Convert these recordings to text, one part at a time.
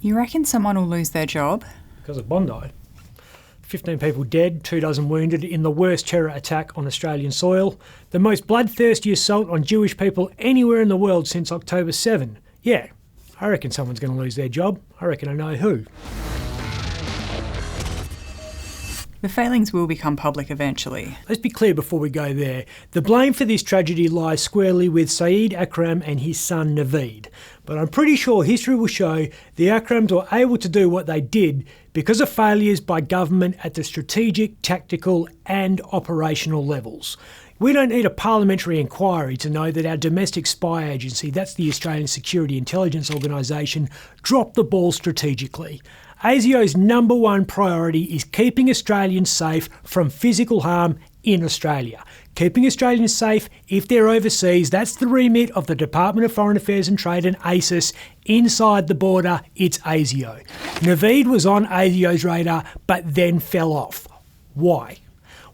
You reckon someone will lose their job? Because of Bondi. 15 people dead, 24 wounded in the worst terror attack on Australian soil. The most bloodthirsty assault on Jewish people anywhere in the world since October 7. Yeah, I reckon someone's going to lose their job. I reckon I know who. The failings will become public eventually. Let's be clear before we go there. The blame for this tragedy lies squarely with Saeed Akram and his son Naveed. But I'm pretty sure history will show the Akrams were able to do what they did because of failures by government at the strategic, tactical and operational levels. We don't need a parliamentary inquiry to know that our domestic spy agency, that's the Australian Security Intelligence Organisation, dropped the ball strategically. ASIO's number one priority is keeping Australians safe from physical harm in Australia. Keeping Australians safe if they're overseas, that's the remit of the Department of Foreign Affairs and Trade and ASIS. Inside the border, it's ASIO. Naveed was on ASIO's radar, but then fell off. Why?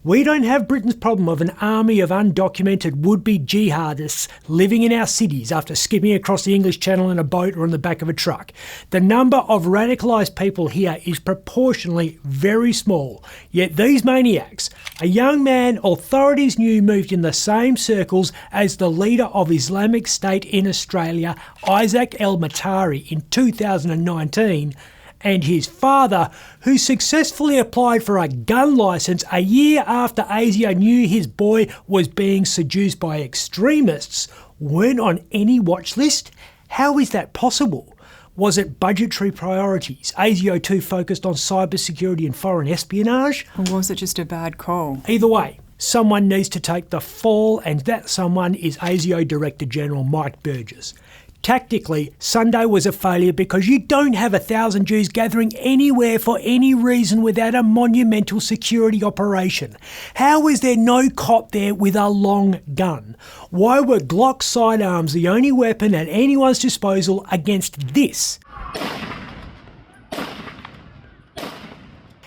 We don't have Britain's problem of an army of undocumented would-be jihadists living in our cities after skipping across the English Channel in a boat or on the back of a truck. The number of radicalised people here is proportionally very small. Yet these maniacs, a young man authorities knew moved in the same circles as the leader of Islamic State in Australia, Isaac el-Matari, in 2019, and his father, who successfully applied for a gun licence a year after ASIO knew his boy was being seduced by extremists, weren't on any watch list? How is that possible? Was it budgetary priorities? ASIO too focused on cybersecurity and foreign espionage? Or was it just a bad call? Either way, someone needs to take the fall, and that someone is ASIO Director General Mike Burgess. Tactically, Sunday was a failure because you don't have 1,000 Jews gathering anywhere for any reason without a monumental security operation. How is there no cop there with a long gun? Why were Glock sidearms the only weapon at anyone's disposal against this?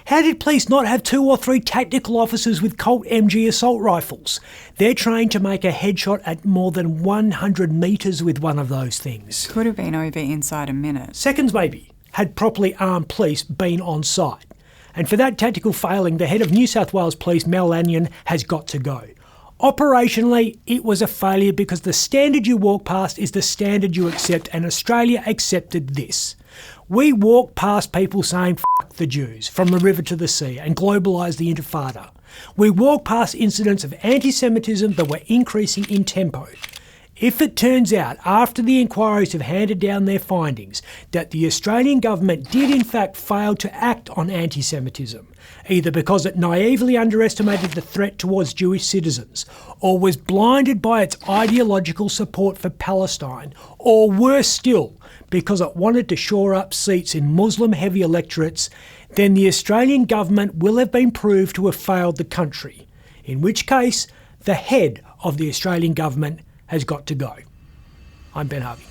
How did police not have 2 or 3 tactical officers with Colt MG assault rifles? They're trained to make a headshot at more than 100 metres with one of those things. Could have been over inside a minute. Seconds maybe, had properly armed police been on site. And for that tactical failing, the head of New South Wales Police, Mel Lanyon, has got to go. Operationally, it was a failure because the standard you walk past is the standard you accept, and Australia accepted this. We walk past people saying "F*** the Jews" from the river to the sea and globalise the Intifada. We walk past incidents of anti-Semitism that were increasing in tempo. If it turns out, after the inquiries have handed down their findings, that the Australian government did in fact fail to act on anti-Semitism, either because it naively underestimated the threat towards Jewish citizens, or was blinded by its ideological support for Palestine, or worse still, because it wanted to shore up seats in Muslim-heavy electorates, then the Australian government will have been proved to have failed the country, in which case the head of the Australian government has got to go. I'm Ben Harvey.